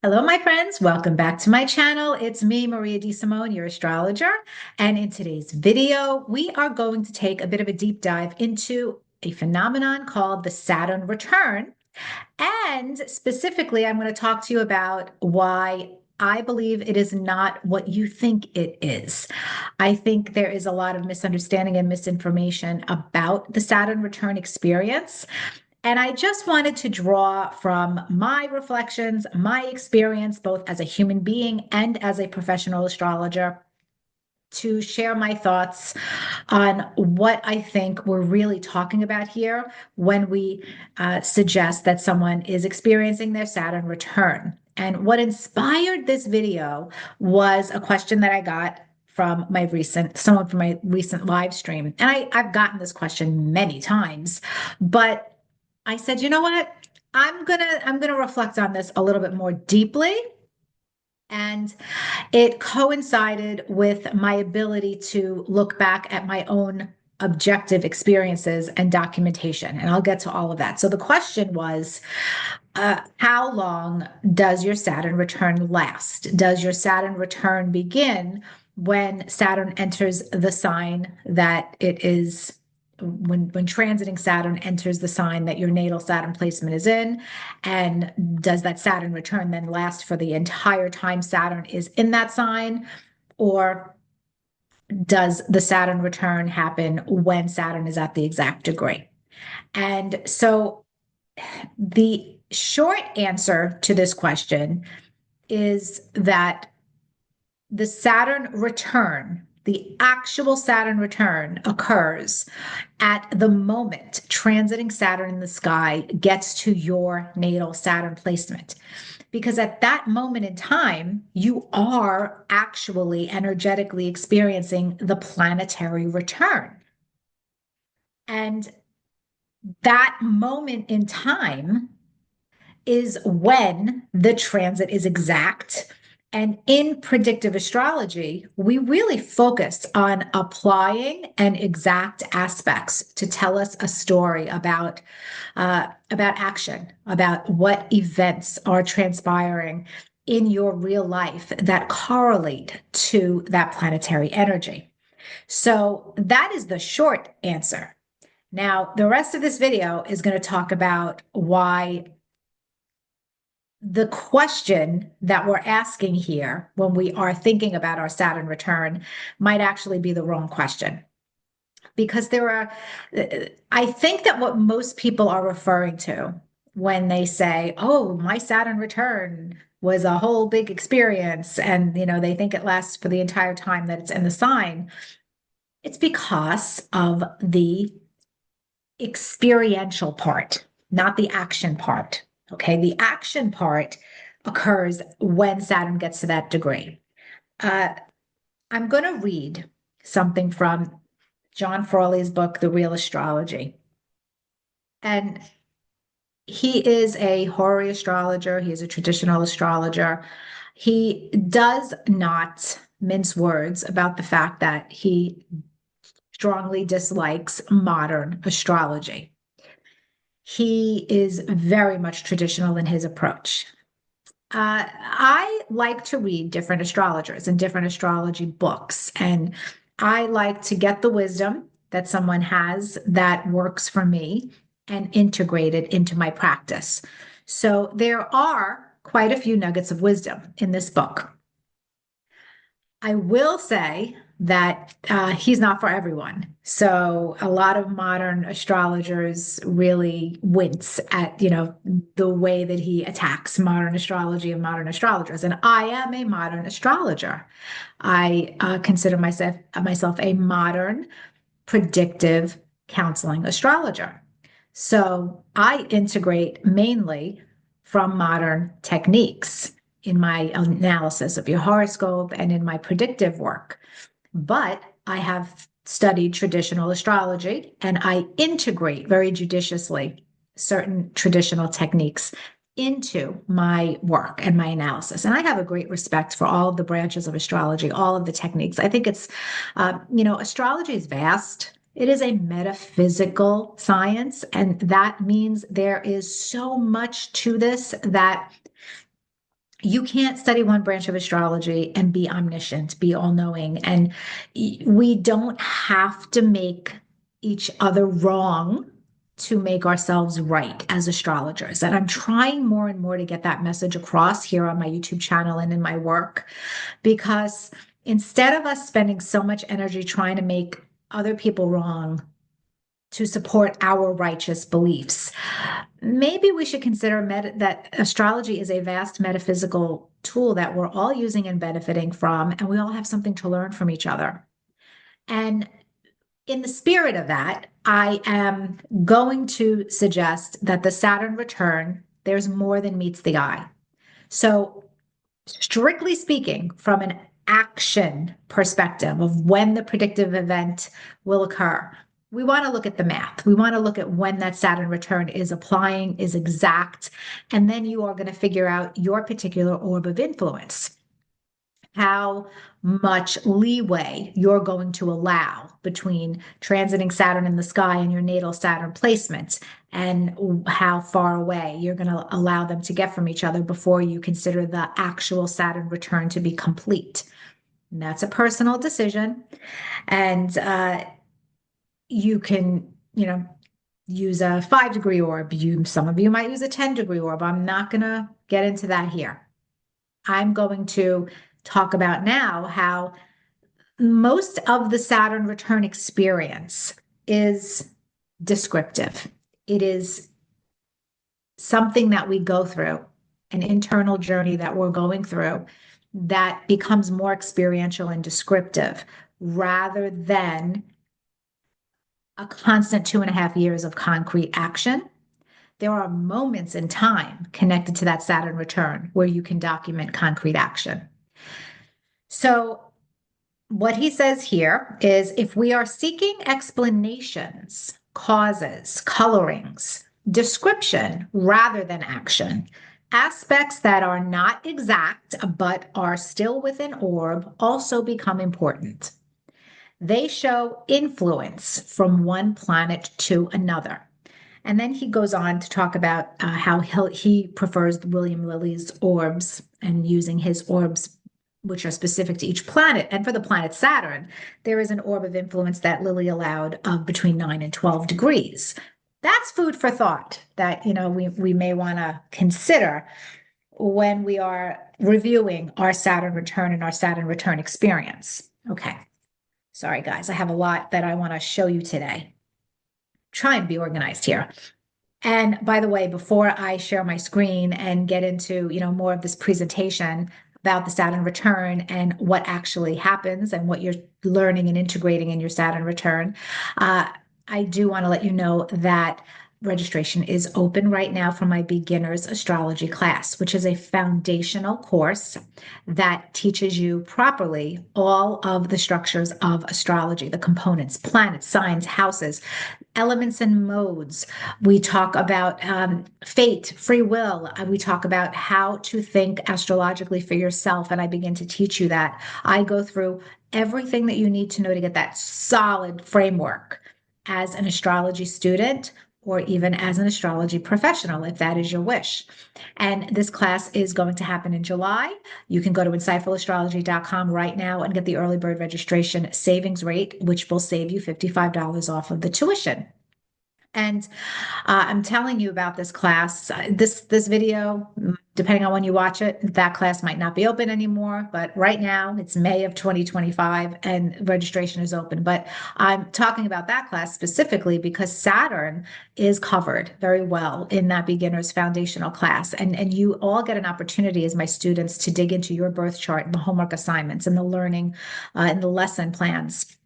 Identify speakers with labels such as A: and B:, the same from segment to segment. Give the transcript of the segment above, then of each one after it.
A: Hello, my friends. Welcome back to my channel. It's me, Maria DeSimone, your astrologer. And in today's video, we are going to take a bit of a deep dive into a phenomenon called the Saturn return. And specifically, I'm going to talk to you about why I believe it is not what you think it is. I think there is a lot of misunderstanding and misinformation about the Saturn return experience. And I just wanted to draw from my reflections, my experience, both as a human being and as a professional astrologer, to share my thoughts on what I think we're really talking about here when we suggest that someone is experiencing their Saturn return. And what inspired this video was a question that I got from someone from my recent live stream. And I've gotten this question many times, but I said, you know what? I'm gonna reflect on this a little bit more deeply. And it coincided with my ability to look back at my own objective experiences and documentation. And I'll get to all of that. So the question was, how long does your Saturn return last? Does your Saturn return begin when Saturn enters the sign that it is when transiting Saturn enters the sign that your natal Saturn placement is in? And does that Saturn return then last for the entire time Saturn is in that sign? Or does the Saturn return happen when Saturn is at the exact degree? And so the short answer to this question is that the Saturn return, the actual Saturn return, occurs at the moment transiting Saturn in the sky gets to your natal Saturn placement. Because at that moment in time, you are actually energetically experiencing the planetary return. And that moment in time is when the transit is exact. And in predictive astrology, we really focus on applying and exact aspects to tell us a story about action, about what events are transpiring in your real life that correlate to that planetary energy. So that is the short answer. Now, the rest of this video is going to talk about why the question that we're asking here when we are thinking about our Saturn return might actually be the wrong question. Because I think that what most people are referring to when they say, oh, my Saturn return was a whole big experience, and they think it lasts for the entire time that it's in the sign, it's because of the experiential part, not the action part. Okay, the action part occurs when Saturn gets to that degree. I'm going to read something from John Frawley's book, The Real Astrology. And he is a Hori astrologer. He is a traditional astrologer. He does not mince words about the fact that he strongly dislikes modern astrology. He is very much traditional in his approach. I like to read different astrologers and different astrology books, and I like to get the wisdom that someone has that works for me and integrate it into my practice. So there are quite a few nuggets of wisdom in this book. I will say that he's not for everyone. So a lot of modern astrologers really wince at, the way that he attacks modern astrology and modern astrologers. And I am a modern astrologer. I consider myself a modern predictive counseling astrologer. So I integrate mainly from modern techniques in my analysis of your horoscope and in my predictive work. But I have studied traditional astrology, and I integrate very judiciously certain traditional techniques into my work and my analysis. And I have a great respect for all of the branches of astrology, all of the techniques. I think astrology is vast. It is a metaphysical science, and that means there is so much to this that You can't study one branch of astrology and be omniscient, be all knowing. And we don't have to make each other wrong to make ourselves right as astrologers. And I'm trying more and more to get that message across here on my YouTube channel and in my work, because instead of us spending so much energy trying to make other people wrong to support our righteous beliefs, maybe we should consider that astrology is a vast metaphysical tool that we're all using and benefiting from, and we all have something to learn from each other. And in the spirit of that, I am going to suggest that the Saturn return, there's more than meets the eye. So, strictly speaking, from an action perspective of when the predictive event will occur, we want to look at the math. We want to look at when that Saturn return is applying, is exact, and then you are going to figure out your particular orb of influence, how much leeway you're going to allow between transiting Saturn in the sky and your natal Saturn placement, and how far away you're going to allow them to get from each other before you consider the actual Saturn return to be complete. And that's a personal decision. And you can, use a 5-degree orb. Some of you might use a 10-degree orb. I'm not going to get into that here. I'm going to talk about now how most of the Saturn return experience is descriptive. It is something that we go through, an internal journey that we're going through that becomes more experiential and descriptive rather than a constant 2.5 years of concrete action. There are moments in time connected to that Saturn return where you can document concrete action. So, what he says here is if we are seeking explanations, causes, colorings, description rather than action, aspects that are not exact but are still within orb also become important. They show influence from one planet to another. And then he goes on to talk about how he prefers William Lilly's orbs and using his orbs, which are specific to each planet. And for the planet Saturn, there is an orb of influence that Lilly allowed of between 9 and 12 degrees. That's food for thought that, we may want to consider when we are reviewing our Saturn return and our Saturn return experience. Okay. Sorry, guys. I have a lot that I want to show you today. Try and be organized here. And by the way, before I share my screen and get into, more of this presentation about the Saturn return and what actually happens and what you're learning and integrating in your Saturn return, I do want to let you know that registration is open right now for my beginner's astrology class, which is a foundational course that teaches you properly all of the structures of astrology, the components, planets, signs, houses, elements and modes. We talk about fate, free will. We talk about how to think astrologically for yourself. And I begin to teach you that. I go through everything that you need to know to get that solid framework as an astrology student or even as an astrology professional, if that is your wish. And this class is going to happen in July. You can go to insightfulastrology.com right now and get the early bird registration savings rate, which will save you $55 off of the tuition. And I'm telling you about this class. This video, depending on when you watch it, that class might not be open anymore. But right now, it's May of 2025, and registration is open. But I'm talking about that class specifically because Saturn is covered very well in that beginner's foundational class. And you all get an opportunity as my students to dig into your birth chart and the homework assignments and the learning and the lesson plans.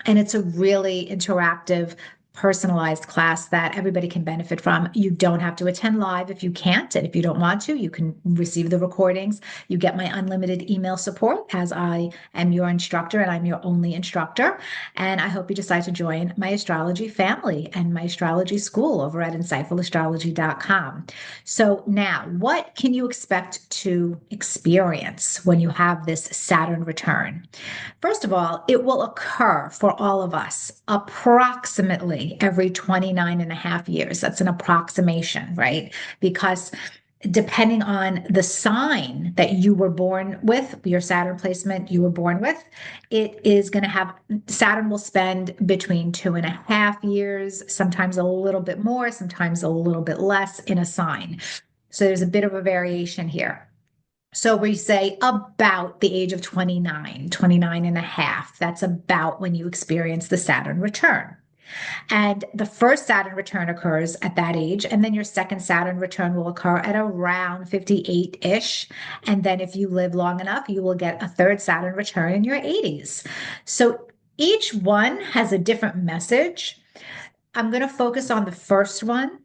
A: And it's a really interactive, personalized class that everybody can benefit from. You don't have to attend live if you can't, and if you don't want to, you can receive the recordings. You get my unlimited email support as I am your instructor and I'm your only instructor. And I hope you decide to join my astrology family and my astrology school over at insightfulastrology.com. So now, what can you expect to experience when you have this Saturn return? First of all, it will occur for all of us approximately every 29 and a half years. That's an approximation, right? Because depending on the sign that you were born with, your Saturn placement you were born with, it is going to have Saturn will spend between 2.5 years, sometimes a little bit more, sometimes a little bit less in a sign. So there's a bit of a variation here. So we say about the age of 29, 29 and a half. That's about when you experience the Saturn return. And the first Saturn return occurs at that age. And then your second Saturn return will occur at around 58-ish. And then if you live long enough, you will get a third Saturn return in your 80s. So each one has a different message. I'm going to focus on the first one.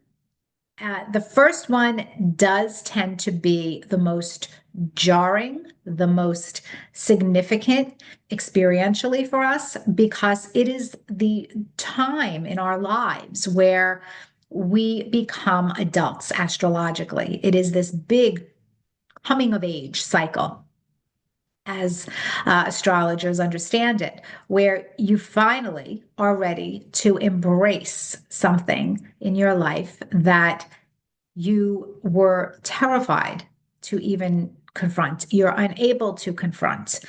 A: The first one does tend to be the most jarring, the most significant experientially for us, because it is the time in our lives where we become adults astrologically. It is this big coming of age cycle, as astrologers understand it, where you finally are ready to embrace something in your life that you were terrified to even confront. You're unable to confront.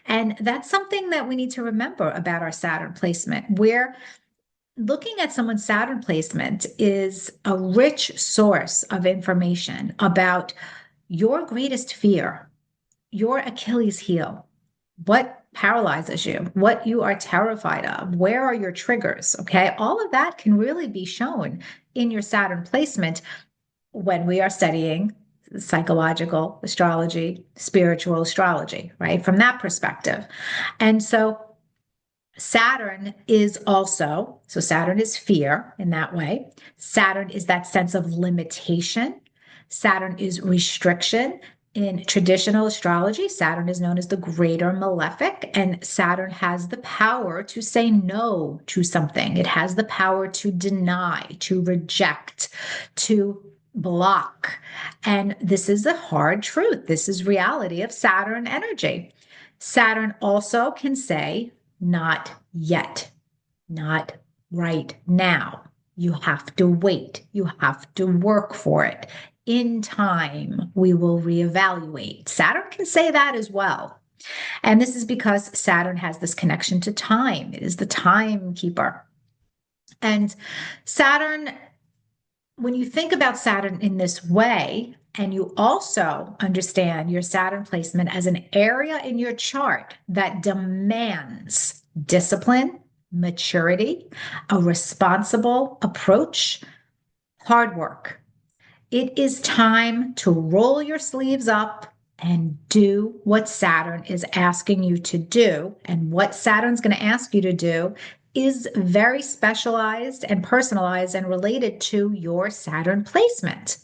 A: And that's something that we need to remember about our Saturn placement, where looking at someone's Saturn placement is a rich source of information about your greatest fear, your Achilles heel, what paralyzes you, what you are terrified of, where are your triggers, okay? All of that can really be shown in your Saturn placement when we are studying psychological astrology, spiritual astrology, right? From that perspective. And so Saturn is also, so Saturn is fear in that way. Saturn is that sense of limitation. Saturn is restriction. In traditional astrology, Saturn is known as the greater malefic, and Saturn has the power to say no to something. It has the power to deny, to reject, to block. And this is the hard truth. This is reality of Saturn energy. Saturn also can say, not yet, not right now. You have to wait. You have to work for it. In time, we will reevaluate. Saturn can say that as well. And this is because Saturn has this connection to time. It is the timekeeper. And Saturn, when you think about Saturn in this way, and you also understand your Saturn placement as an area in your chart that demands discipline, maturity, a responsible approach, hard work. It is time to roll your sleeves up and do what Saturn is asking you to do. And what Saturn's going to ask you to do is very specialized and personalized and related to your Saturn placement.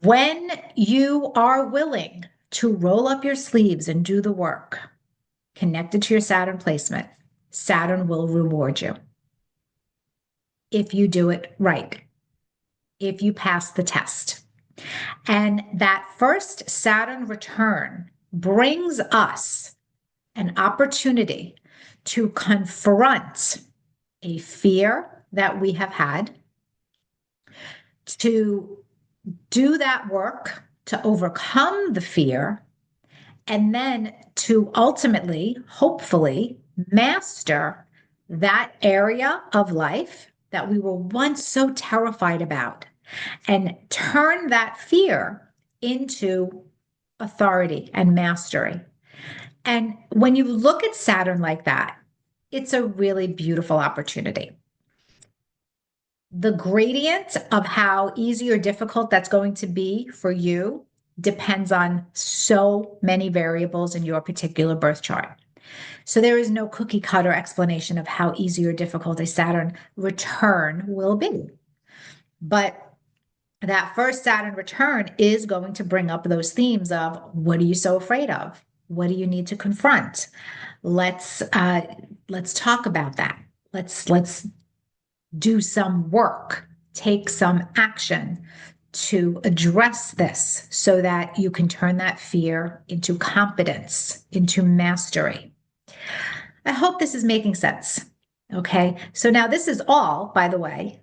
A: When you are willing to roll up your sleeves and do the work connected to your Saturn placement, Saturn will reward you if you do it right, if you pass the test. And that first Saturn return brings us an opportunity to confront a fear that we have had, to do that work to overcome the fear, and then to ultimately, hopefully, master that area of life that we were once so terrified about and turn that fear into authority and mastery. And when you look at Saturn like that, it's a really beautiful opportunity. The gradient of how easy or difficult that's going to be for you depends on so many variables in your particular birth chart. So there is no cookie cutter explanation of how easy or difficult a Saturn return will be. But that first Saturn return is going to bring up those themes of what are you so afraid of? What do you need to confront? Let's talk about that. Let's do some work, take some action to address this so that you can turn that fear into competence, into mastery. I hope this is making sense. Okay. So now this is all, by the way,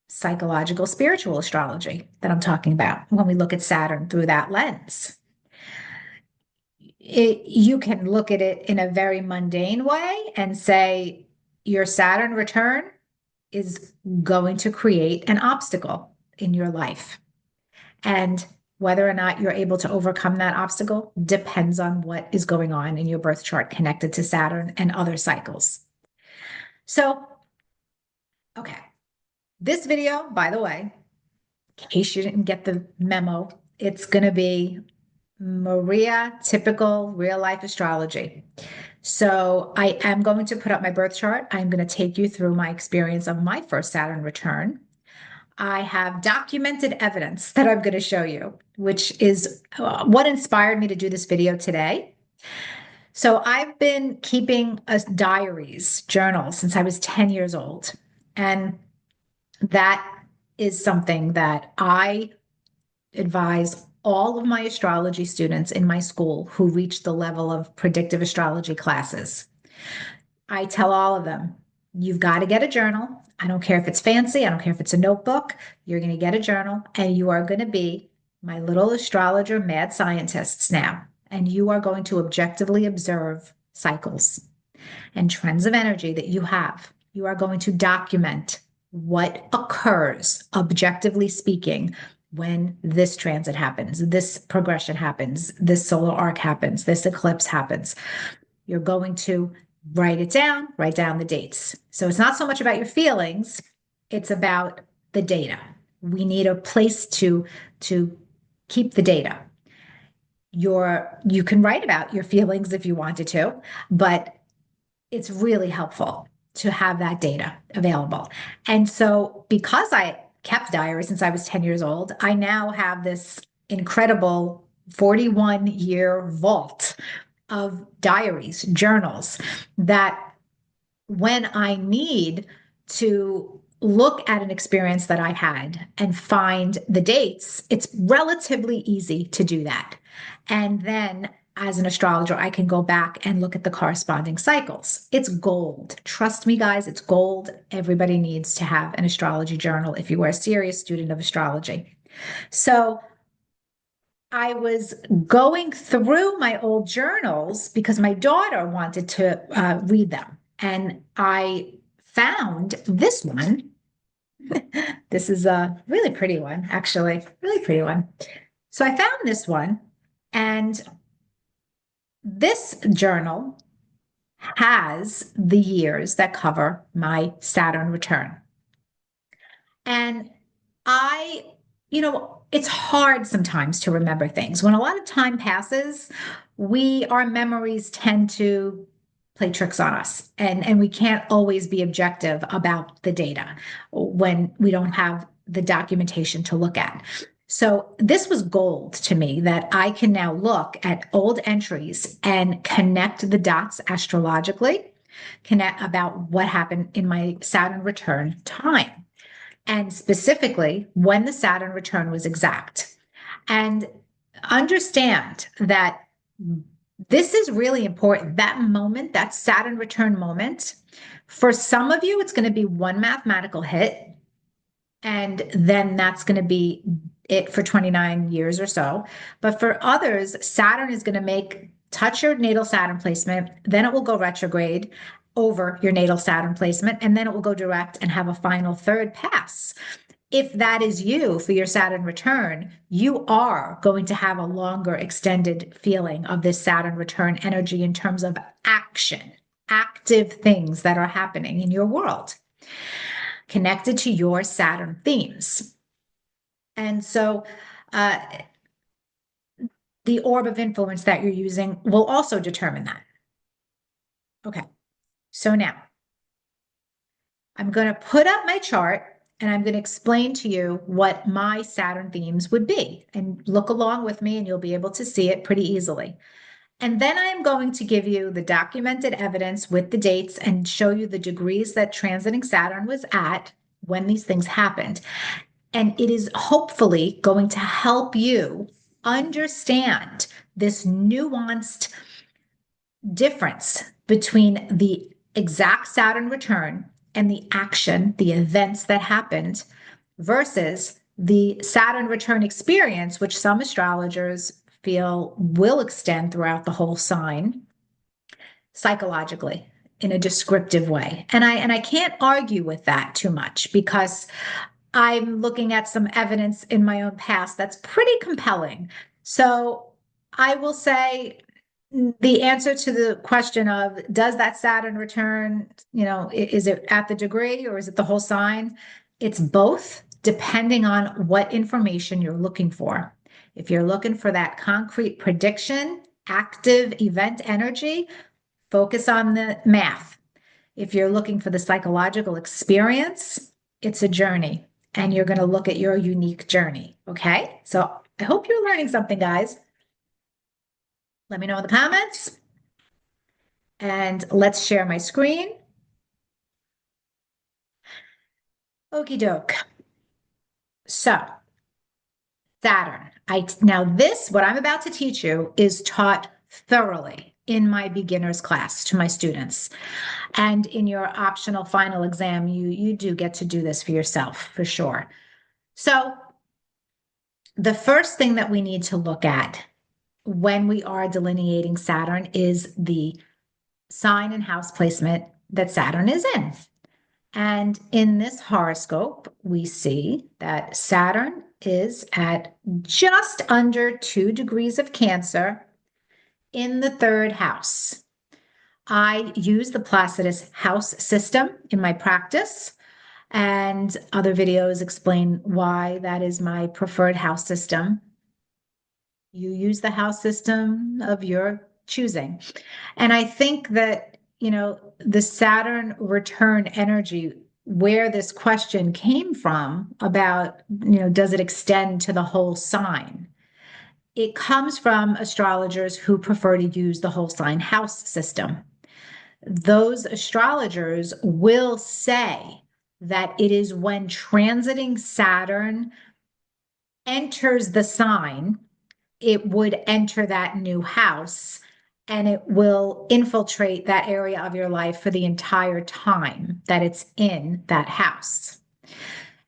A: psychological, spiritual astrology that I'm talking about when we look at Saturn through that lens. You can look at it in a very mundane way and say your Saturn return is going to create an obstacle in your life. And whether or not you're able to overcome that obstacle depends on what is going on in your birth chart connected to Saturn and other cycles. So, okay, this video, by the way, in case you didn't get the memo, it's going to be Maria typical real life astrology. So I am going to put up my birth chart. I'm going to take you through my experience of my first Saturn return. I have documented evidence that I'm going to show you, which is what inspired me to do this video today. So I've been keeping diaries, journals since I was 10 years old. And that is something that I advise all of my astrology students in my school who reach the level of predictive astrology classes. I tell all of them, you've got to get a journal. I don't care if it's fancy. I don't care if it's a notebook. You're going to get a journal and you are going to be my little astrologer mad scientists now. And you are going to objectively observe cycles and trends of energy that you have. You are going to document what occurs, objectively speaking, when this transit happens, this progression happens, this solar arc happens, this eclipse happens. You're going to write it down, write down the dates. So it's not so much about your feelings, it's about the data. We need a place to keep the data. You can write about your feelings if you wanted to, but it's really helpful to have that data available. And so because I kept diary since I was 10 years old, I now have this incredible 41-year vault of diaries, journals that when I need to look at an experience that I had and find the dates, it's relatively easy to do that. And then as an astrologer, I can go back and look at the corresponding cycles. It's gold. Trust me, guys, it's gold. Everybody needs to have an astrology journal if you are a serious student of astrology. So I was going through my old journals because my daughter wanted to read them. And I found this one. This is a really pretty one, actually, really pretty one. So I found this one, and this journal has the years that cover my Saturn return. And I, it's hard sometimes to remember things. When a lot of time passes, our memories tend to play tricks on us. And we can't always be objective about the data when we don't have the documentation to look at. So this was gold to me that I can now look at old entries and connect the dots astrologically, connect about what happened in my Saturn return time, and specifically when the Saturn return was exact. And understand that this is really important. That moment, that Saturn return moment, for some of you, it's going to be one mathematical hit. And then that's going to be it for 29 years or so. But for others, Saturn is going to touch your natal Saturn placement, then it will go retrograde over your natal Saturn placement, and then it will go direct and have a final third pass. If that is you for your Saturn return, you are going to have a longer extended feeling of this Saturn return energy in terms of action, active things that are happening in your world connected to your Saturn themes. And so the orb of influence that you're using will also determine that. Okay, so now I'm going to put up my chart and I'm going to explain to you what my Saturn themes would be. And look along with me and you'll be able to see it pretty easily. And then I am going to give you the documented evidence with the dates and show you the degrees that transiting Saturn was at when these things happened. And it is hopefully going to help you understand this nuanced difference between the exact Saturn return and the action, the events that happened versus the Saturn return experience, which some astrologers feel will extend throughout the whole sign psychologically in a descriptive way. And I can't argue with that too much because I'm looking at some evidence in my own past that's pretty compelling. So I will say the answer to the question of does that Saturn return, is it at the degree or is it the whole sign? It's both, depending on what information you're looking for. If you're looking for that concrete prediction, active event energy, focus on the math. If you're looking for the psychological experience, it's a journey and you're going to look at your unique journey. Okay. So I hope you're learning something, guys. Let me know in the comments and let's share my screen. Okie doke. So, Saturn. What I'm about to teach you is taught thoroughly in my beginner's class to my students. And in your optional final exam, you do get to do this for yourself for sure. So, the first thing that we need to look at when we are delineating Saturn is the sign and house placement that Saturn is in. And in this horoscope, we see that Saturn is at just under 2 degrees of Cancer in the third house. I use the Placidus house system in my practice, and other videos explain why that is my preferred house system. You use the house system of your choosing. And I think that, the Saturn return energy, where this question came from about, does it extend to the whole sign? It comes from astrologers who prefer to use the whole sign house system. Those astrologers will say that it is when transiting Saturn enters the sign, it would enter that new house and it will infiltrate that area of your life for the entire time that it's in that house.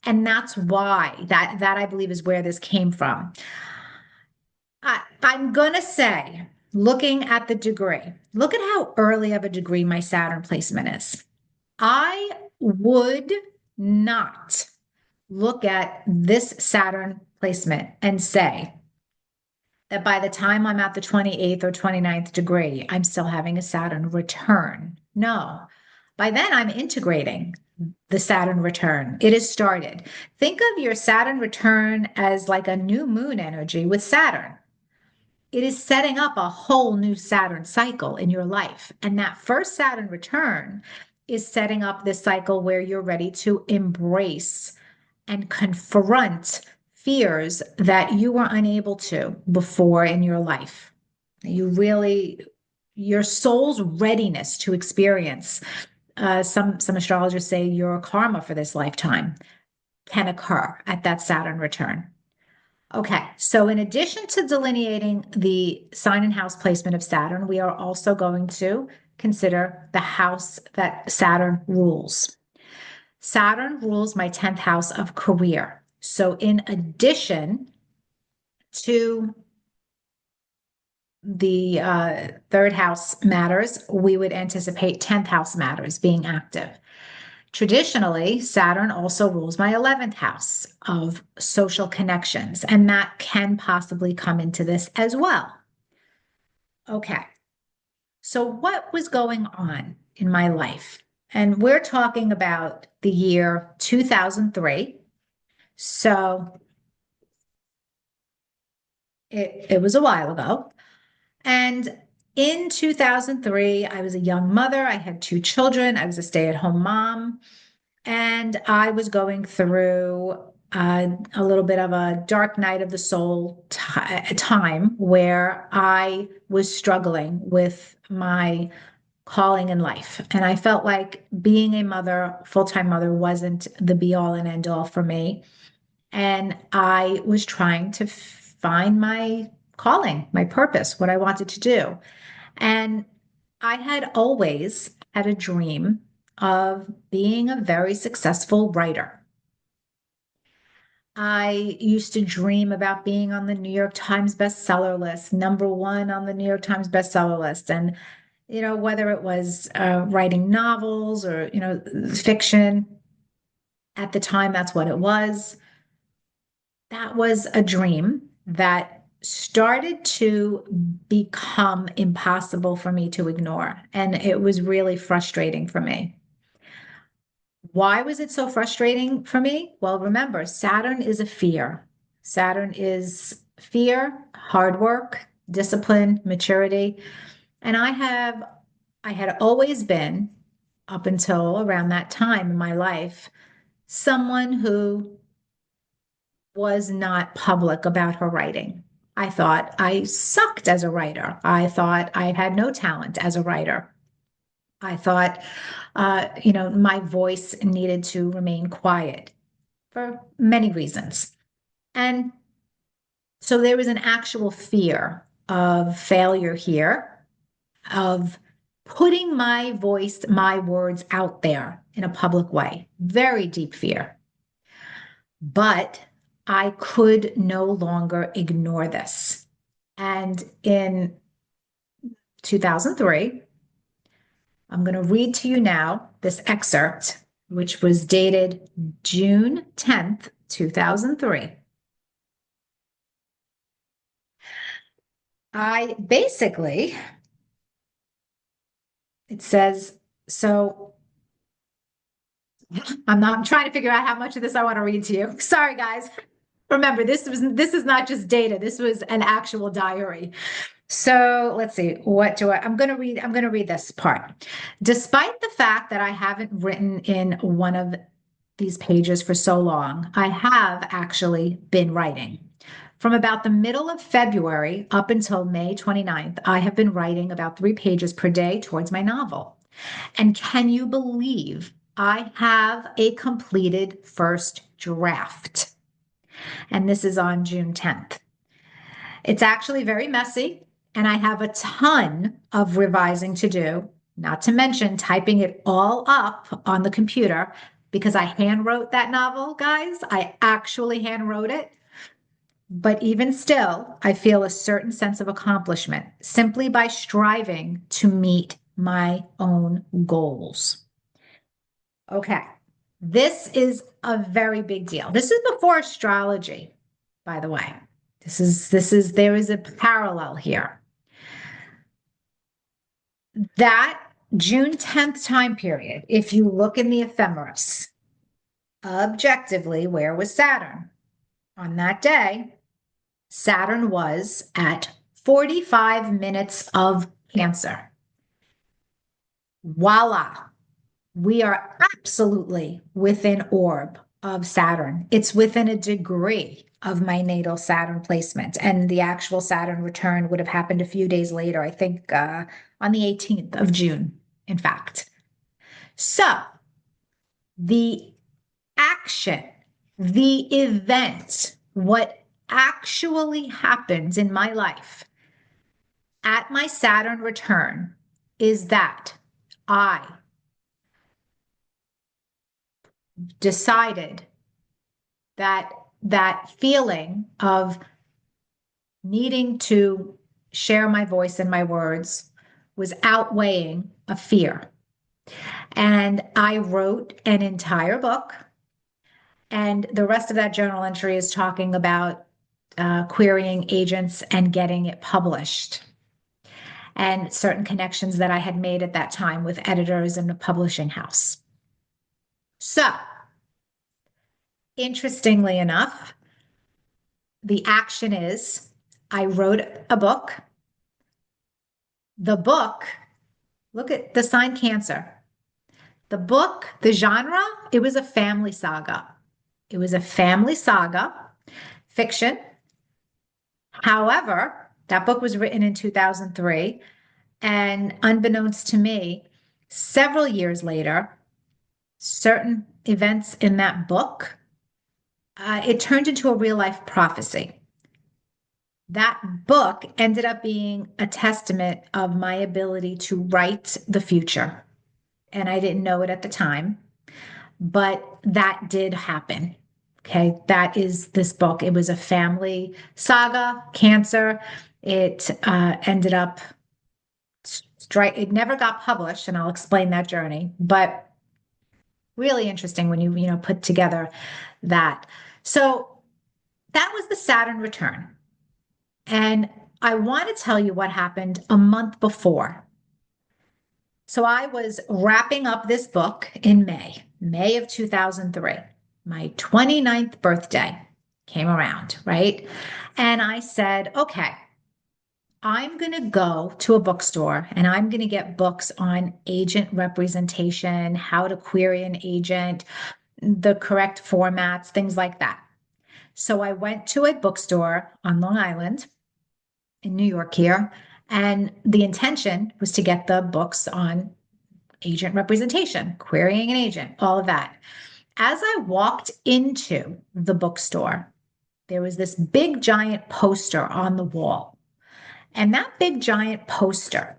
A: And that's why that I believe is where this came from. I'm going to say, looking at the degree, look at how early of a degree my Saturn placement is. I would not look at this Saturn placement and say that by the time I'm at the 28th or 29th degree, I'm still having a Saturn return. No, by then I'm integrating the Saturn return. It has started. Think of your Saturn return as like a new moon energy with Saturn. It is setting up a whole new Saturn cycle in your life. And that first Saturn return is setting up this cycle where you're ready to embrace and confront fears that you were unable to before in your life. Your soul's readiness to experience, some astrologers say your karma for this lifetime can occur at that Saturn return. Okay, so in addition to delineating the sign and house placement of Saturn, we are also going to consider the house that Saturn rules. Saturn rules my 10th house of career. So in addition to the third house matters, we would anticipate 10th house matters being active. Traditionally, Saturn also rules my 11th house of social connections, and that can possibly come into this as well. Okay, so what was going on in my life? And we're talking about the year 2003. So it was a while ago. And in 2003, I was a young mother. I had 2 children. I was a stay-at-home mom. And I was going through a little bit of a dark night of the soul time where I was struggling with my calling in life. And I felt like being a mother, full-time mother, wasn't the be all and end all for me. And I was trying to find my calling, my purpose, what I wanted to do. And I had always had a dream of being a very successful writer. I used to dream about being on the New York Times bestseller list, number one on the New York Times bestseller list. And, whether it was writing novels or, fiction, at the time, that's what it was. That was a dream that started to become impossible for me to ignore. And it was really frustrating for me. Why was it so frustrating for me? Well, remember, Saturn is a fear. Saturn is fear, hard work, discipline, maturity. And I had always been, up until around that time in my life, someone who was not public about her writing. I thought I sucked as a writer. I thought I had no talent as a writer. I thought, my voice needed to remain quiet for many reasons. And so there was an actual fear of failure here, of putting my voice, my words out there in a public way. Very deep fear. But I could no longer ignore this. And in 2003, I'm going to read to you now this excerpt, which was dated June 10th, 2003. It says, so I'm trying to figure out how much of this I want to read to you. Sorry, guys. Remember, this is not just data. This was an actual diary. So let's see. I'm going to read this part. Despite the fact that I haven't written in one of these pages for so long, I have actually been writing. From about the middle of February up until May 29th, I have been writing about 3 pages per day towards my novel. And can you believe I have a completed first draft? And this is on June 10th. It's actually very messy, and I have a ton of revising to do, not to mention typing it all up on the computer because I hand wrote that novel, guys. I actually hand wrote it. But even still, I feel a certain sense of accomplishment simply by striving to meet my own goals. Okay. This is a very big deal. This is before astrology, by the way. There is a parallel here. That June 10th time period, if you look in the ephemeris, objectively, where was Saturn? On that day, Saturn was at 45 minutes of Cancer. Voila. We are absolutely within orb of Saturn. It's within a degree of my natal Saturn placement. And the actual Saturn return would have happened a few days later, I think on the 18th of June, in fact. So the action, the event, what actually happens in my life at my Saturn return is that I decided that that feeling of needing to share my voice and my words was outweighing a fear. And I wrote an entire book. And the rest of that journal entry is talking about querying agents and getting it published, and certain connections that I had made at that time with editors and a publishing house. So, interestingly enough, the action is I wrote a book. The book, look at the sign Cancer. The book, the genre, it was a family saga. It was a family saga, fiction. However, that book was written in 2003. And unbeknownst to me, several years later, certain events in that book, it turned into a real life prophecy. That book ended up being a testament of my ability to write the future. And I didn't know it at the time, but that did happen. Okay, that is this book. It was a family saga, cancer. It ended up, it never got published, and I'll explain that journey, but really interesting when you put together that. So that was the Saturn return. And I want to tell you what happened a month before. So I was wrapping up this book in May of 2003. My 29th birthday came around, right? And I said, okay, I'm going to go to a bookstore and I'm going to get books on agent representation, how to query an agent, the correct formats, things like that. So I went to a bookstore on Long Island in New York here, and the intention was to get the books on agent representation, querying an agent, all of that. As I walked into the bookstore, there was this big giant poster on the wall. And that big giant poster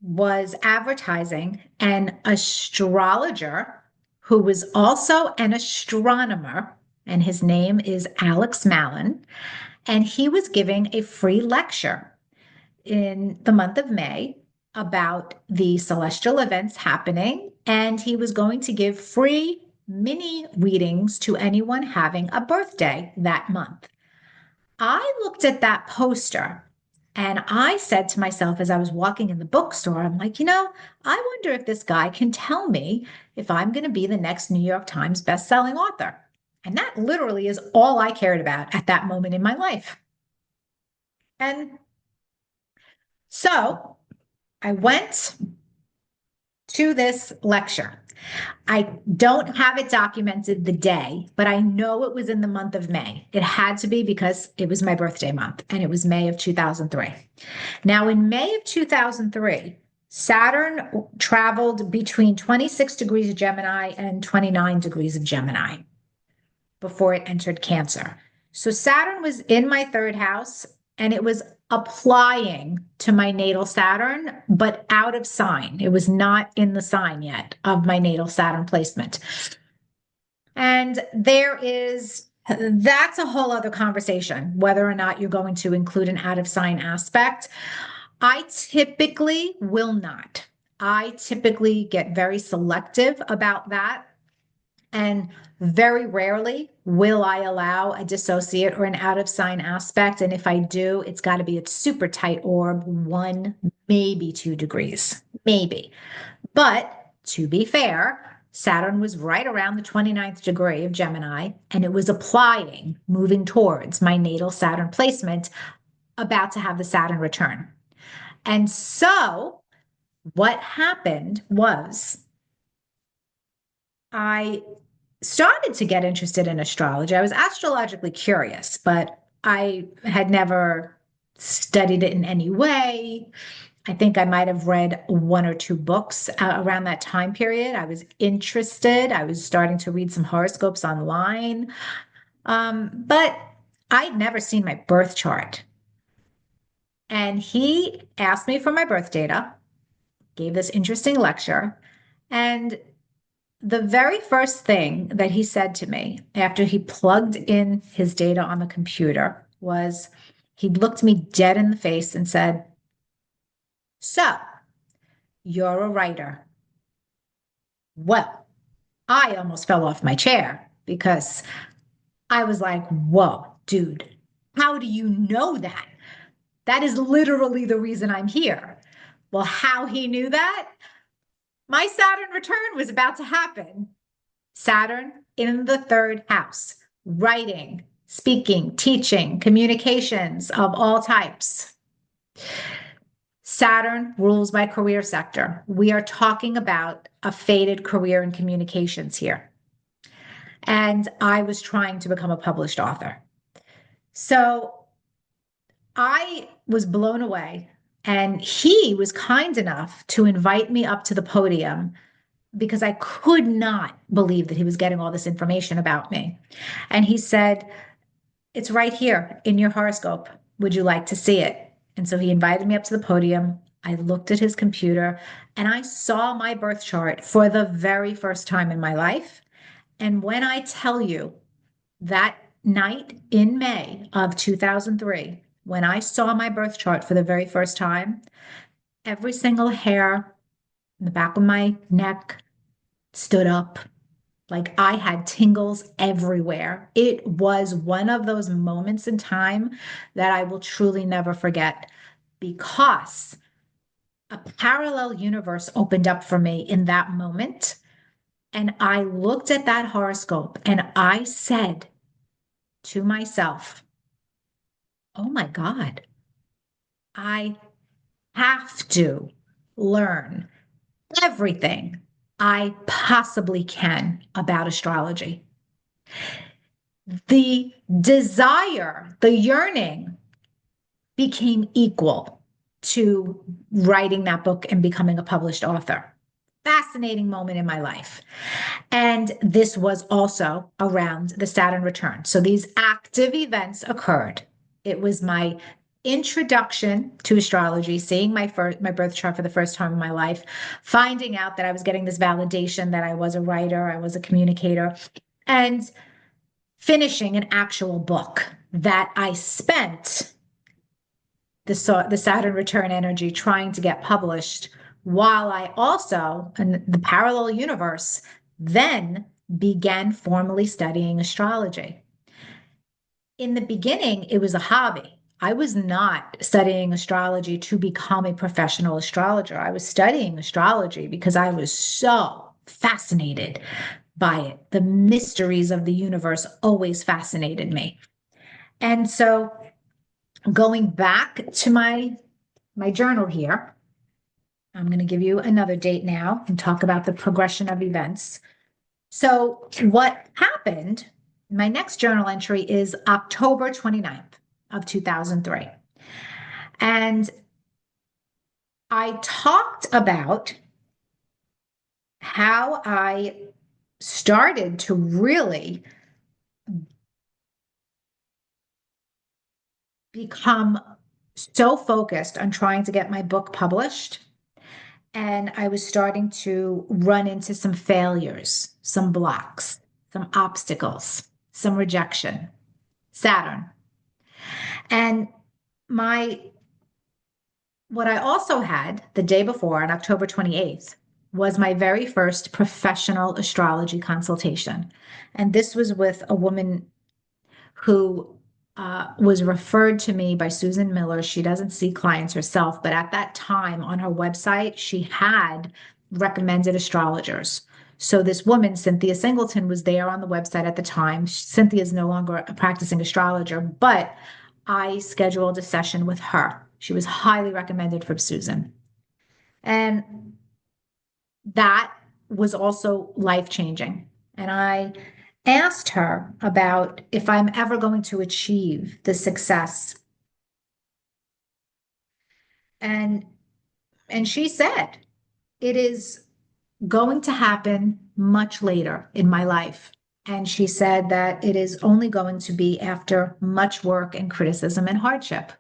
A: was advertising an astrologer who was also an astronomer, and his name is Alex Malin. And he was giving a free lecture in the month of May about the celestial events happening. And he was going to give free mini readings to anyone having a birthday that month. I looked at that poster and I said to myself as I was walking in the bookstore, I'm like, I wonder if this guy can tell me if I'm going to be the next New York Times bestselling author. And that literally is all I cared about at that moment in my life. And so I went to this lecture. I don't have it documented the day, but I know it was in the month of May. It had to be because it was my birthday month, and it was May of 2003. Now, in May of 2003, Saturn traveled between 26 degrees of Gemini and 29 degrees of Gemini before it entered Cancer. So Saturn was in my third house and it was applying to my natal Saturn, but out of sign. It was not in the sign yet of my natal Saturn placement. And that's a whole other conversation, whether or not you're going to include an out of sign aspect. I typically will not. I typically get very selective about that. And very rarely will I allow a dissociate or an out of sign aspect. And if I do, it's got to be a super tight orb, 1, maybe 2 degrees, maybe. But to be fair, Saturn was right around the 29th degree of Gemini, and it was applying, moving towards my natal Saturn placement, about to have the Saturn return. And so what happened was I started to get interested in astrology. I was astrologically curious, but I had never studied it in any way. I think I might have read 1 or 2 books around that time period. I was interested. I was starting to read some horoscopes online. But I'd never seen my birth chart. And he asked me for my birth data, gave this interesting lecture, and the very first thing that he said to me after he plugged in his data on the computer was he looked me dead in the face and said, "So, you're a writer." Well, I almost fell off my chair because I was like, whoa, dude, how do you know that? That is literally the reason I'm here. Well, how he knew that? My Saturn return was about to happen. Saturn in the third house, writing, speaking, teaching, communications of all types. Saturn rules my career sector. We are talking about a fated career in communications here. And I was trying to become a published author. So I was blown away. And he was kind enough to invite me up to the podium because I could not believe that he was getting all this information about me. And he said, "It's right here in your horoscope. Would you like to see it?" And so he invited me up to the podium. I looked at his computer and I saw my birth chart for the very first time in my life. And when I tell you That night in May of 2003, when I saw my birth chart for the very first time, every single hair in the back of my neck stood up. Like I had tingles everywhere. It was one of those moments in time that I will truly never forget because a parallel universe opened up for me in that moment. And I looked at that horoscope and I said to myself, oh my God, I have to learn everything I possibly can about astrology. The desire, the yearning became equal to writing that book and becoming a published author. Fascinating moment in my life. And this was also around the Saturn return. So these active events occurred. It was my introduction to astrology, seeing my birth chart for the first time in my life, finding out that I was getting this validation that I was a writer, I was a communicator, and finishing an actual book that I spent the Saturn return energy trying to get published, while I also, in the parallel universe, then began formally studying astrology. In the beginning, it was a hobby. I was not studying astrology to become a professional astrologer. I was studying astrology because I was so fascinated by it. The mysteries of the universe always fascinated me. And so going back to my journal here, I'm going to give you another date now and talk about the progression of events. So what happened, my next journal entry is October 29th of 2003. And I talked about how I started to really become so focused on trying to get my book published. And I was starting to run into some failures, some blocks, some obstacles, some rejection. Saturn. And my what I also had the day before on October 28th was my very first professional astrology consultation. And this was with a woman who was referred to me by Susan Miller. She doesn't see clients herself, but at that time on her website, she had recommended astrologers. So this woman, Cynthia Singleton, was there on the website at the time. Cynthia is no longer a practicing astrologer, but I scheduled a session with her. She was highly recommended from Susan. And that was also life changing. And I asked her about if I'm ever going to achieve the success. And she said, it is going to happen much later in my life. And she said that it is only going to be after much work and criticism and hardship.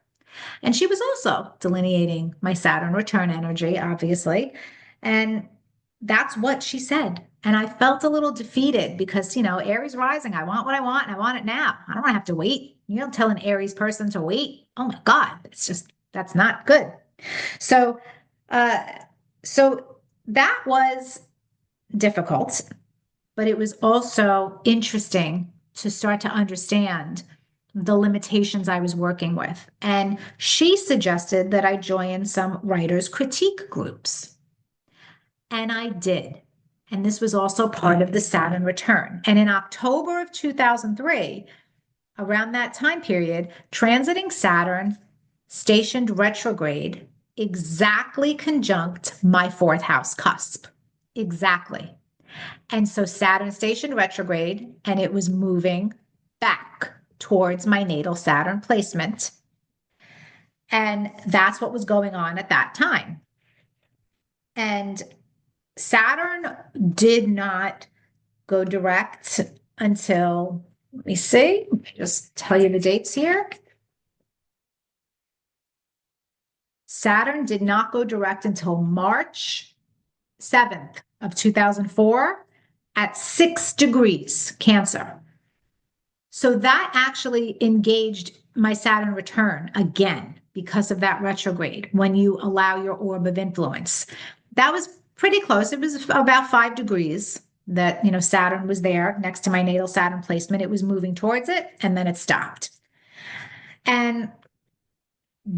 A: And she was also delineating my Saturn return energy, obviously. And that's what she said. And I felt a little defeated because, Aries rising, I want what I want and I want it now. I don't want to have to wait. You don't tell an Aries person to wait. Oh my God, that's not good. So, uh, so that was difficult, but it was also interesting to start to understand the limitations I was working with. And she suggested that I join some writers' critique groups. And I did. And this was also part of the Saturn return. And in October of 2003, around that time period, transiting Saturn stationed retrograde exactly conjunct my fourth house cusp. Exactly. And so Saturn stationed retrograde and it was moving back towards my natal Saturn placement. And that's what was going on at that time. And Saturn did not go direct until, let me see, just tell you the dates here. Saturn did not go direct until March 7th of 2004 at 6 degrees Cancer. So that actually engaged my Saturn return again because of that retrograde when you allow your orb of influence. That was pretty close. It was about 5 degrees that, Saturn was there next to my natal Saturn placement. It was moving towards it and then it stopped. And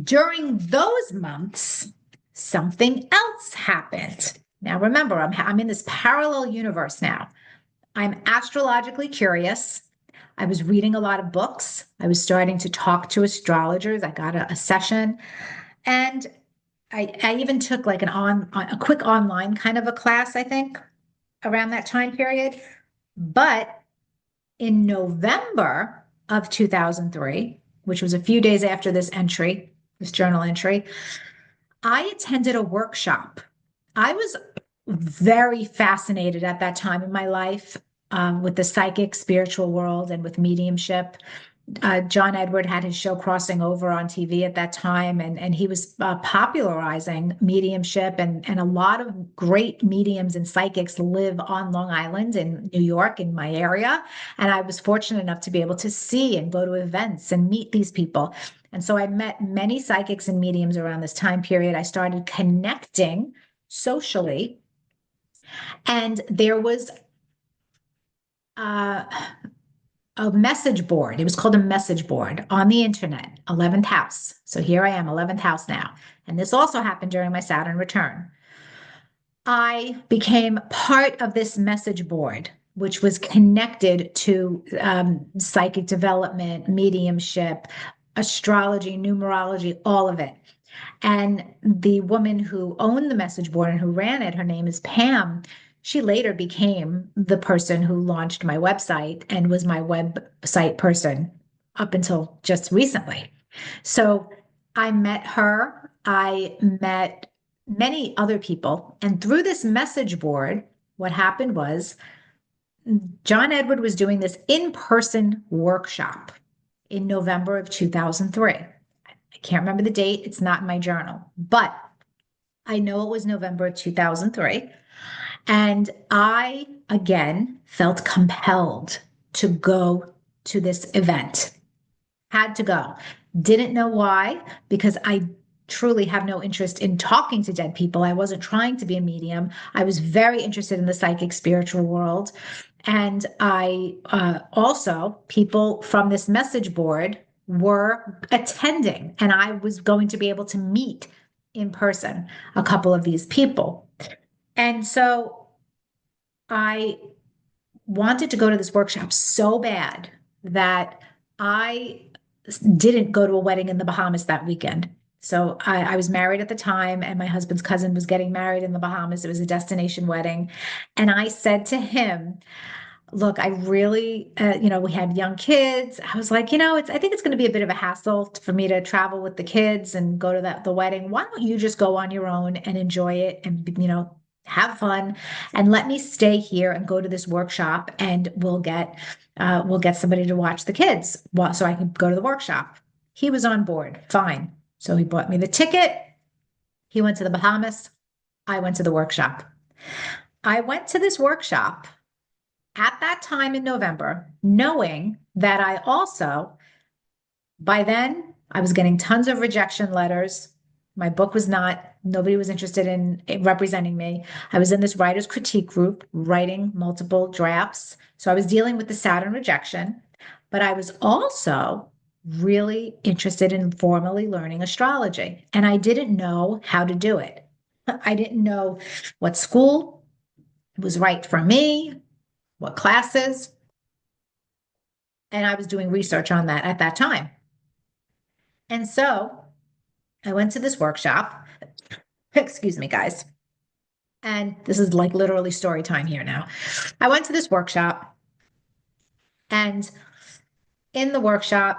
A: during those months, something else happened. Now, remember, I'm in this parallel universe now. I'm astrologically curious. I was reading a lot of books. I was starting to talk to astrologers. I got a session, and I even took like a quick online kind of a class, I think, around that time period. But in November of 2003, which was a few days after this journal entry, I attended a workshop. I was very fascinated at that time in my life with the psychic spiritual world and with mediumship. John Edward had his show Crossing Over on TV at that time, and he was popularizing mediumship. And a lot of great mediums and psychics live on Long Island in New York, in my area. And I was fortunate enough to be able to see and go to events and meet these people. And so I met many psychics and mediums around this time period. I started connecting socially, and there was uh, a message board. It was called a message board on the internet, 11th house. So here I am, 11th house now. And this also happened during my Saturn return. I became part of this message board, which was connected to psychic development, mediumship, astrology, numerology, all of it. And the woman who owned the message board and who ran it, her name is Pam. She later became the person who launched my website and was my website person up until just recently. So I met her. I met many other people. And through this message board, what happened was John Edward was doing this in person workshop in November of 2003. I can't remember the date, it's not in my journal, but I know it was November of 2003. And I, again, felt compelled to go to this event. Had to go. Didn't know why, because I truly have no interest in talking to dead people. I wasn't trying to be a medium. I was very interested in the psychic spiritual world. And I also, people from this message board were attending, and I was going to be able to meet in person a couple of these people. And so I wanted to go to this workshop so bad that I didn't go to a wedding in the Bahamas that weekend. So I was married at the time, and my husband's cousin was getting married in the Bahamas. It was a destination wedding. And I said to him, look, I really, we had young kids. I was like, I think it's going to be a bit of a hassle for me to travel with the kids and go to the wedding. Why don't you just go on your own and enjoy it and, have fun, and let me stay here and go to this workshop, and we'll get somebody to watch the kids so I can go to the workshop. He was on board. Fine. So he bought me the ticket. He went to the Bahamas. I went to the workshop. I went to this workshop at that time in November, knowing that I also, by then, I was getting tons of rejection letters. My book was not, nobody was interested in representing me. I was in this writer's critique group writing multiple drafts. So I was dealing with the Saturn rejection, but I was also really interested in formally learning astrology. And I didn't know how to do it. I didn't know what school was right for me, what classes. And I was doing research on that at that time. And so I went to this workshop. Excuse me, guys. And this is like literally story time here now. I went to this workshop, and in the workshop,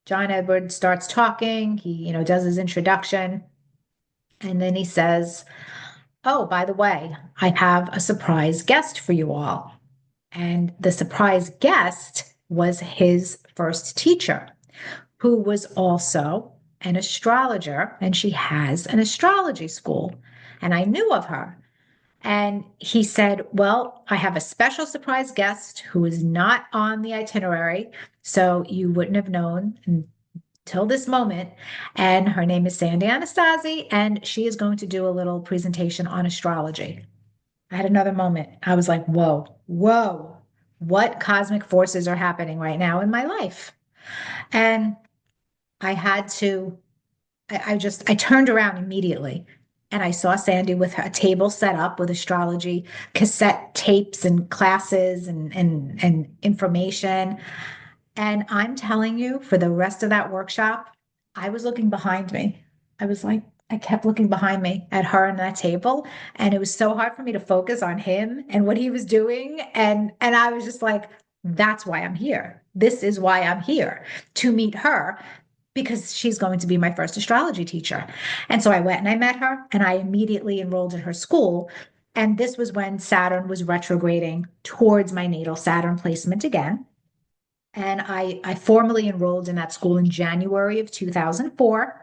A: John Edward starts talking. He, does his introduction. And then he says, oh, by the way, I have a surprise guest for you all. And the surprise guest was his first teacher, who was also an astrologer, and she has an astrology school. And I knew of her. And he said, well, I have a special surprise guest who is not on the itinerary. So you wouldn't have known until this moment. And her name is Sandy Anastasi, and she is going to do a little presentation on astrology. I had another moment. I was like, whoa, whoa, what cosmic forces are happening right now in my life? And I had to, I turned around immediately and I saw Sandy with a table set up with astrology cassette tapes and classes and information. And I'm telling you, for the rest of that workshop, I was looking behind me. I was like, I kept looking behind me at her and that table, and it was so hard for me to focus on him and what he was doing. And I was just like, that's why I'm here. This is why I'm here, to meet her, because she's going to be my first astrology teacher. And so I went and I met her, and I immediately enrolled in her school. And this was when Saturn was retrograding towards my natal Saturn placement again. And I formally enrolled in that school in January of 2004.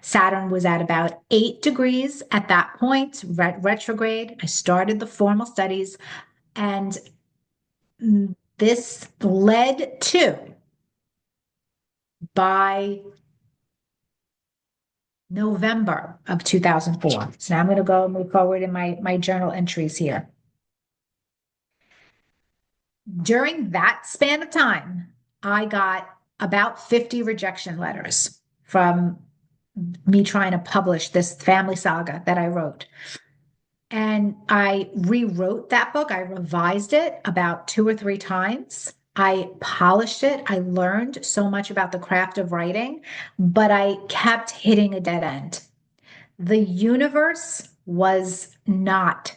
A: Saturn was at about 8 degrees at that point, retrograde. I started the formal studies, and this led to, by November of 2004. So now I'm going to go move forward in my journal entries here. During that span of time, I got about 50 rejection letters from me trying to publish this family saga that I wrote. And I rewrote that book. I revised it about 2 or 3 times. I polished it. I learned so much about the craft of writing, but I kept hitting a dead end. The universe was not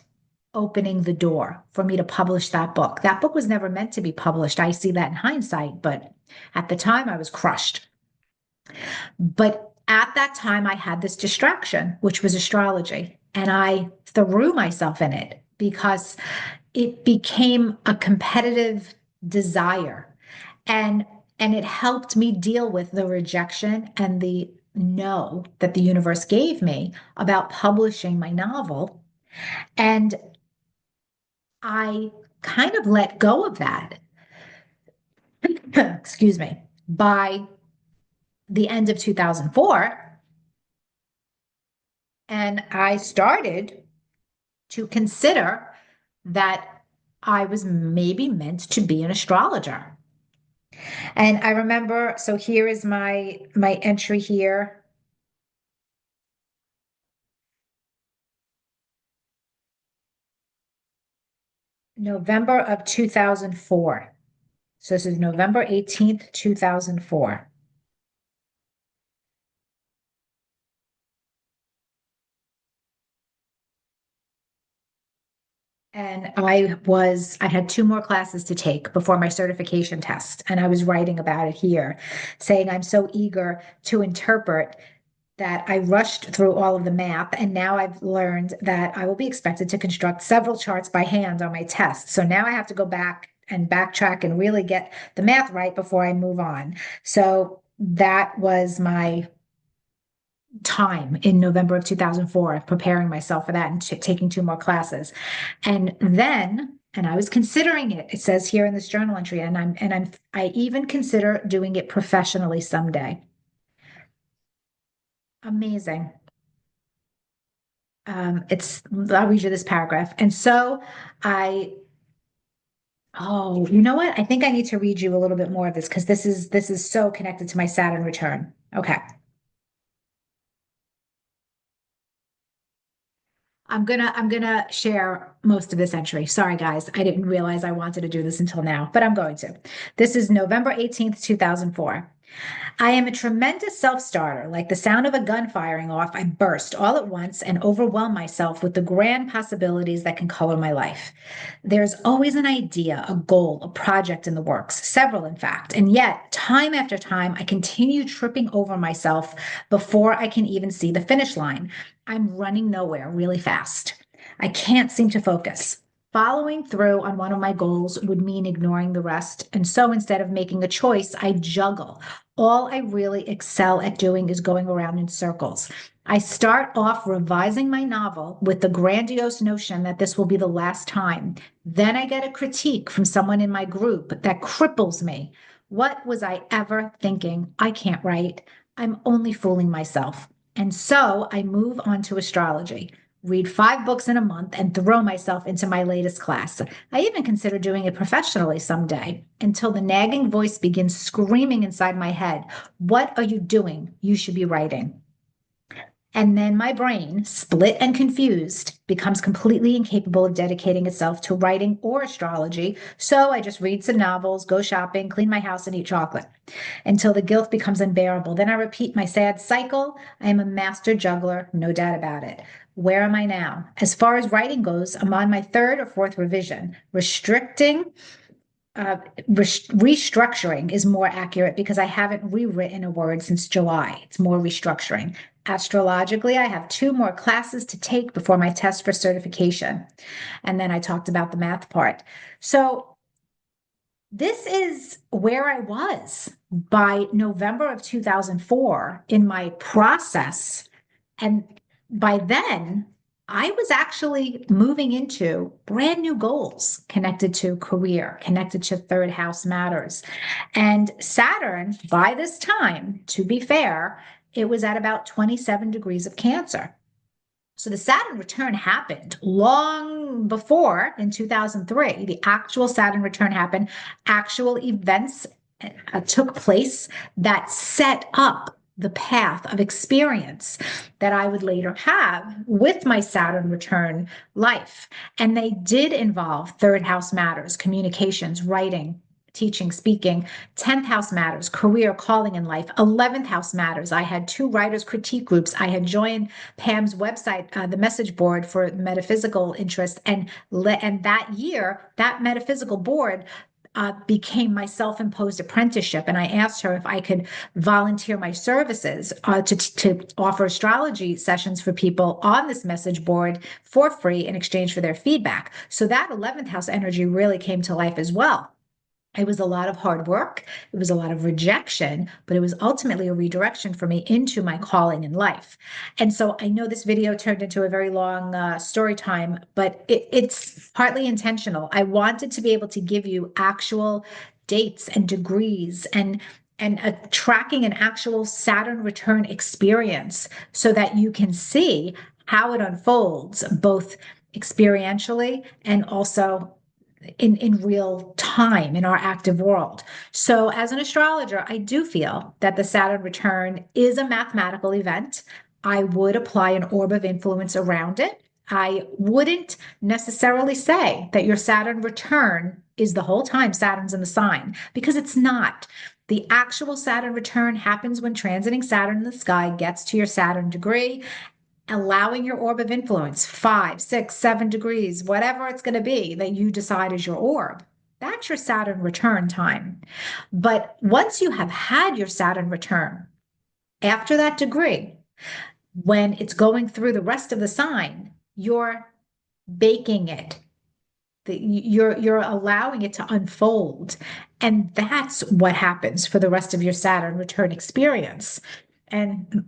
A: opening the door for me to publish that book. That book was never meant to be published. I see that in hindsight, but at the time I was crushed. But at that time, I had this distraction, which was astrology, and I threw myself in it because it became a competitive desire. And and it helped me deal with the rejection and the no that the universe gave me about publishing my novel. And I kind of let go of that, excuse me, by the end of 2004. And I started to consider that I was maybe meant to be an astrologer. And I remember, so here is my entry here. November of 2004. So this is November 18th, 2004. And I had 2 more classes to take before my certification test. And I was writing about it here, saying I'm so eager to interpret that I rushed through all of the math. And now I've learned that I will be expected to construct several charts by hand on my test. So now I have to go back and backtrack and really get the math right before I move on. So that was my time in November of 2004, preparing myself for that and taking 2 more classes. And then, and I was considering it, it says here in this journal entry, I even consider doing it professionally someday. Amazing. I'll read you this paragraph. And so I, oh, you know what? I think I need to read you a little bit more of this because this is so connected to my Saturn return. Okay. I'm gonna share most of this entry. Sorry, guys. I didn't realize I wanted to do this until now, but I'm going to. This is November 18th, 2004. I am a tremendous self starter. Like the sound of a gun firing off, I burst all at once and overwhelm myself with the grand possibilities that can color my life. There's always an idea, a goal, a project in the works, several, in fact. And yet, time after time, I continue tripping over myself before I can even see the finish line. I'm running nowhere really fast. I can't seem to focus. Following through on one of my goals would mean ignoring the rest. And so instead of making a choice, I juggle, all I really excel at doing is going around in circles. I start off revising my novel with the grandiose notion that this will be the last time. Then I get a critique from someone in my group that cripples me. What was I ever thinking? I can't write. I'm only fooling myself. And so I move on to astrology, read 5 books in a month, and throw myself into my latest class. I even consider doing it professionally someday until the nagging voice begins screaming inside my head, "What are you doing? You should be writing." And then my brain, split and confused, becomes completely incapable of dedicating itself to writing or astrology. So I just read some novels, go shopping, clean my house, and eat chocolate until the guilt becomes unbearable. Then I repeat my sad cycle. I am a master juggler, no doubt about it. Where am I now? As far as writing goes, I'm on my third or fourth revision. Uh, Restructuring is more accurate because I haven't rewritten a word since July. It's more restructuring. Astrologically, I have 2 more classes to take before my test for certification. And then I talked about the math part. So this is where I was by November of 2004 in my process. And by then, I was actually moving into brand new goals connected to career, connected to third house matters. And Saturn, by this time, to be fair, it was at about 27 degrees of Cancer. So the Saturn return happened long before in 2003. The actual Saturn return happened. Actual events took place that set up the path of experience that I would later have with my Saturn return life. And they did involve third house matters, communications, writing, teaching, speaking. 10th house matters, career, calling in life. 11th house matters. I had 2 writers' critique groups. I had joined Pam's website, the message board for metaphysical interest. And that year, that metaphysical board became my self-imposed apprenticeship. And I asked her if I could volunteer my services to offer astrology sessions for people on this message board for free in exchange for their feedback. So that 11th house energy really came to life as well. It was a lot of hard work. It was a lot of rejection, but it was ultimately a redirection for me into my calling in life. And so I know this video turned into a very long story time, but it's partly intentional. I wanted to be able to give you actual dates and degrees and tracking an actual Saturn return experience so that you can see how it unfolds both experientially and also in real time in our active world. So as an astrologer, I do feel that the Saturn return is a mathematical event. I would apply an orb of influence around it. I wouldn't necessarily say that your Saturn return is the whole time Saturn's in the sign because it's not. The actual Saturn return happens when transiting Saturn in the sky gets to your Saturn degree, allowing your orb of influence, 5, 6, 7 degrees, whatever it's going to be that you decide is your orb. That's your Saturn return time. But once you have had your Saturn return, after that degree, when it's going through the rest of the sign, you're baking it. You're allowing it to unfold. And that's what happens for the rest of your Saturn return experience. And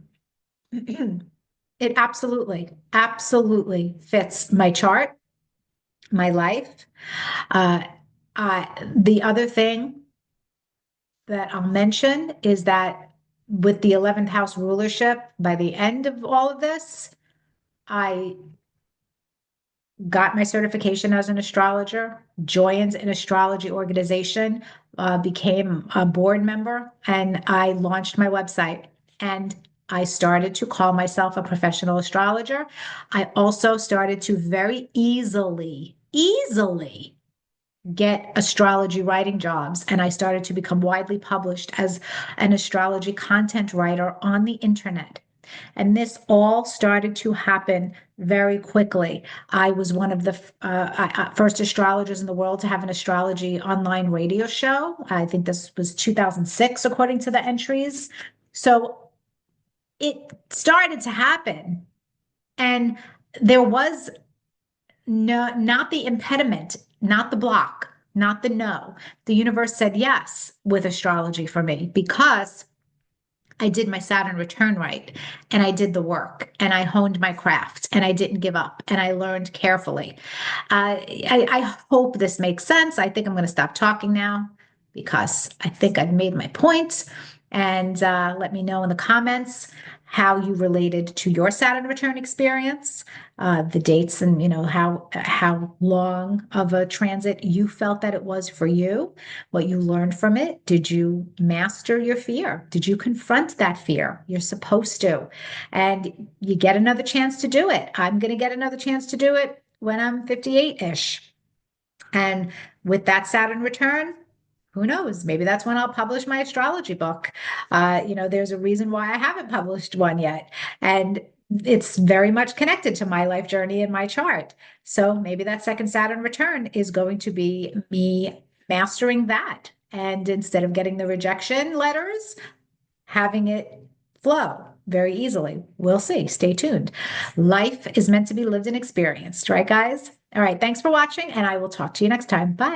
A: it absolutely fits my chart, my life. Uh, the other thing that I'll mention is that with the 11th house rulership, by the end of all of this, I got my certification as an astrologer, joined an astrology organization, became a board member, and I launched my website. And I started to call myself a professional astrologer. I also started to very easily get astrology writing jobs. And I started to become widely published as an astrology content writer on the internet. And this all started to happen very quickly. I was one of the first astrologers in the world to have an astrology online radio show. I think this was 2006, according to the entries. So it started to happen. And there was not the impediment, not the block, not the no. The universe said yes with astrology for me because I did my Saturn return right, and I did the work, and I honed my craft, and I didn't give up, and I learned carefully. I hope this makes sense. I think I'm going to stop talking now because I think I've made my point. And let me know in the comments how you related to your Saturn return experience, the dates, and how long of a transit you felt that it was for you, what you learned from it. Did you master your fear? Did you confront that fear? You're supposed to, and you get another chance to do it. I'm going to get another chance to do it when I'm 58-ish. And with that Saturn return, who knows? Maybe that's when I'll publish my astrology book. There's a reason why I haven't published one yet. And it's very much connected to my life journey and my chart. So maybe that second Saturn return is going to be me mastering that. And instead of getting the rejection letters, having it flow very easily. We'll see. Stay tuned. Life is meant to be lived and experienced, right, guys? All right. Thanks for watching, and I will talk to you next time. Bye.